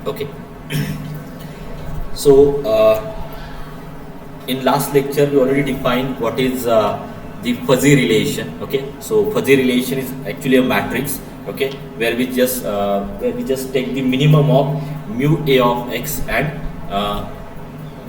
Okay. So in last lecture we already defined what is the fuzzy relation. Okay, so fuzzy relation is actually a matrix, okay, where we just take the minimum of mu a of x and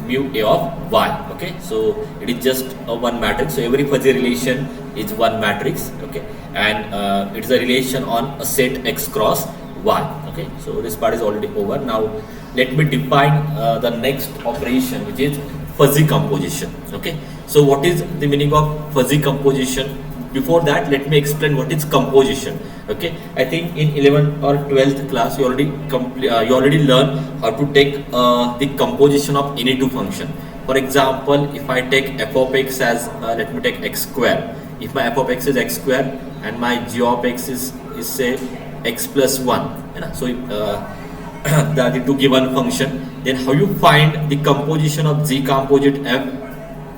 mu a of y. Okay, so it is just a one matrix. So every fuzzy relation is one matrix. Okay, and it is a relation on a set x cross y. Okay, so this part is already over. Now let me define the next operation, which is fuzzy composition. Okay, so what is the meaning of fuzzy composition? Before that, let me explain what is composition. Okay, I think in 11th or 12th class you already learned how to take the composition of any two function. For example, if I take f of x as let me take x square. If my f of x is x square and my g of x is say x plus 1, so the two given function, then how you find the composition of z composite f?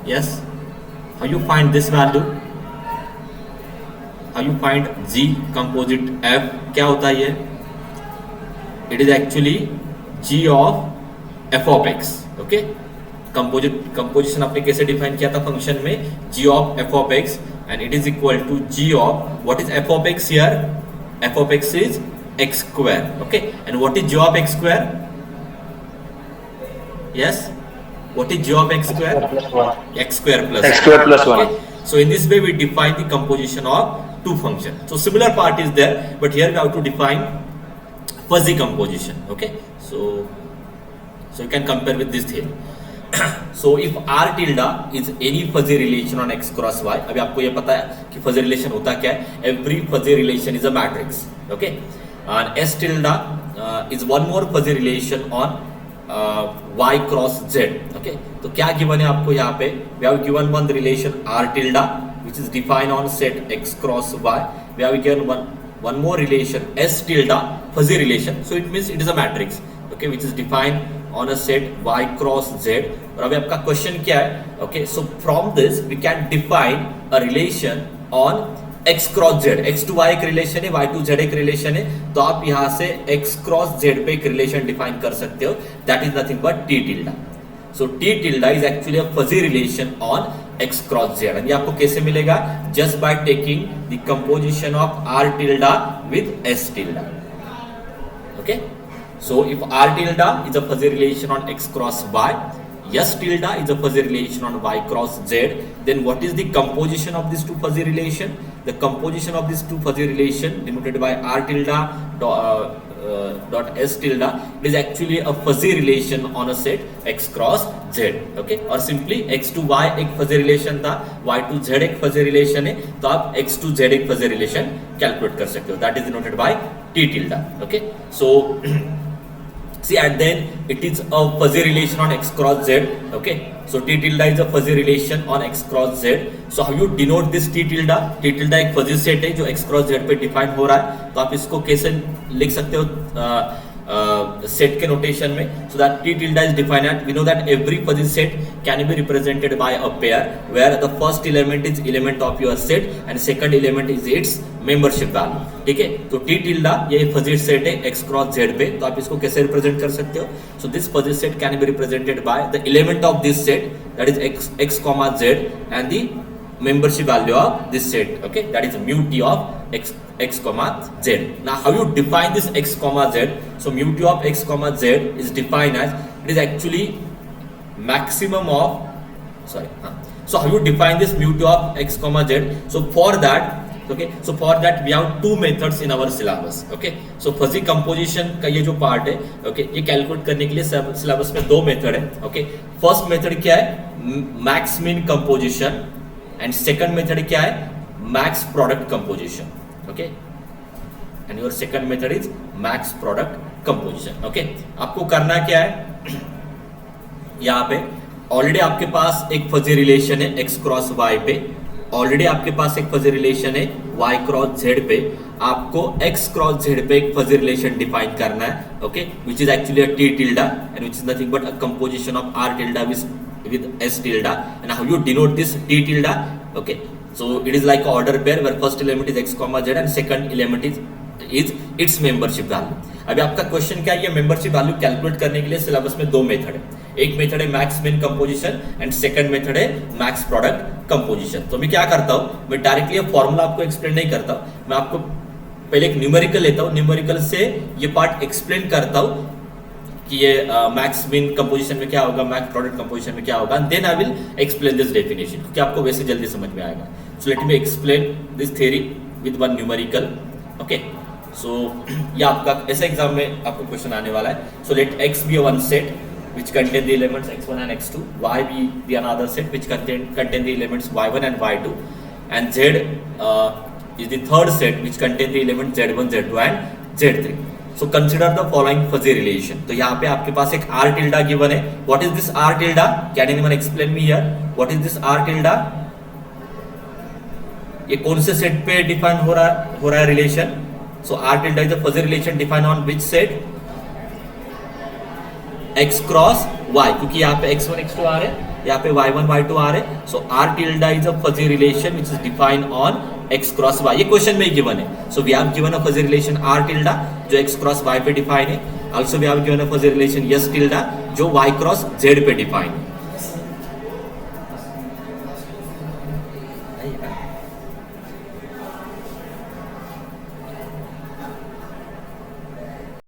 Yes, how you find this value? How you find z composite f? क्या होता है ये? It is actually g of f of x. Okay, composition आपने कैसे define किया था function में? g of f of x, and it is equal to g of what is f of x here? F of x is x square. Okay, and what is g of x square? Yes, what is g of x square? X square plus 1. Okay? So in this way we define the composition of two functions. So similar part is there, but here we have to define fuzzy composition. Okay, so you can compare with this theory. So if r tilde is any fuzzy relation on x cross y, अभी आपको ये पता है कि fuzzy relation होता क्या है? Every fuzzy relation is a matrix. Okay, and s tilde is one more fuzzy relation on y cross z. Okay, तो क्या given है आपको यहाँ पे? We have given one relation r tilde which is defined on set x cross y. We have given one more relation s tilde, fuzzy relation. So it means it is a matrix. Okay, which is defined on a set y cross z. और अभी आपका question क्या है? Okay, so from this we can define a relation on x cross z. x to y एक relation है, y to z एक relation है, तो आप यहाँ से x cross z पे एक रिलेशन डिफाइन कर सकते हो. That is nothing but t tilde. So t tilde is actually a fuzzy relation on x cross z. And ये आपको कैसे मिलेगा? Just by taking the composition of r tilde with s tilde. Okay. So if r tilde is a fuzzy relation on x cross y, s tilde is a fuzzy relation on y cross z, then what is the composition of these two fuzzy relation? The composition of these two fuzzy relation denoted by r tilde dot s tilde is actually a fuzzy relation on a set x cross z. Okay, और simply x to y एक fuzzy relation था, y to z एक fuzzy relation है, तो आप x to z एक fuzzy relation calculate कर सकते हो. That is denoted by t tilde. Okay, so see, and then it is a fuzzy relation on x cross z. Okay, so t tilde is a fuzzy relation on x cross z. So how you denote this t tilde? T tilde एक fuzzy set है जो x cross z पे define हो रहा है, तो आप इसको कैसे लिख सकते हो सेट के नोटेशन में? So that t tilde is defined at, we know that every fuzzy set can be represented by a pair where the first element is element of your set and second element is its membership value. ठीक है, तो t tilde ये fuzzy set है x cross z पे, तो आप इसको कैसे रिप्रेजेंट कर सकते हो? So this fuzzy set can be represented by the element of this set, that is x comma z, and the membership value of this set. Okay, that is mu t of x comma z. Now how you define this x comma z? So mu t of x comma z is defined as, it is actually maximum of, so how you define this mu t of x comma z? So for that, okay, so for that we have two methods in our syllabus. Okay, so fuzzy composition का ये जो part है, okay, ये calculate करने के लिए syllabus में दो method है. Okay, first method क्या है? Max mean composition, and second method क्या है? Max product composition. Okay, and your second method is max product composition. Okay, आपको करना क्या है? यहाँ पे ऑलरेडी आपके पास एक फजी रिलेशन है x क्रॉस y पे, ऑलरेडी आपके पास एक फजी रिलेशन है y क्रॉस z पे, आपको x क्रॉस z पे एक फजी रिलेशन डिफाइन करना है. Okay, which is actually a t tilde and which is nothing but a composition of r tilde with s tilde. And how you denote this t tilde? Okay, so it is like an order pair where first element is x comma z and second element is is it's membership value. अभी आपका question क्या है, ये membership value calculate करने के लिए syllabus में दो मेथड है, एक मेथड है max min composition and second method है मैक्स प्रोडक्ट कंपोजिशन। तो मैं क्या करता हूं, मैं डायरेक्टली फॉर्मूला आपको एक्सप्लेन नहीं करता, मैं आपको पहले एक न्यूमेरिकल लेता हूं, न्यूमेरिकल से ये पार्ट एक्सप्लेन करता हूं कि ये मैक्स मिन कंपोजिशन में क्या होगा, मैक्स प्रोडक्ट कंपोजिशन में क्या होगा, then I will explain this definition, क्योंकि आपको वैसे जल्दी समझ में आएगा। So let me explain this theory with one numerical. Okay, so ये आपका ऐसे एग्जाम में आपको क्वेश्चन आने वाला है। So let x be a one set which contain the elements x1 and x2, y be another set which contain the elements y1 and y2, and z is the third set which contain the elements z1, z2 and z3. So consider the following fuzzy relation. तो यहाँ पे आपके पास एक r tilde given है. What is this r tilde? Can anyone explain me here? What is this r tilde? ये कौन से set पे डिफाइन हो रहा है relation? So r tilde is a fuzzy relation defined on which set? x cross y, क्योंकि यहाँ पे x1 x2 आ रहे हैं, यहाँ पे y1 y2 आ रहे हैं। So r tilde is a fuzzy relation which is defined on x cross y। ये क्वेश्चन में ही गिवन है। So we have given a fuzzy relation r tilde जो x क्रॉस y पे डिफाइन है। Also we have given a fuzzy relation s tilde जो y cross z पे define है।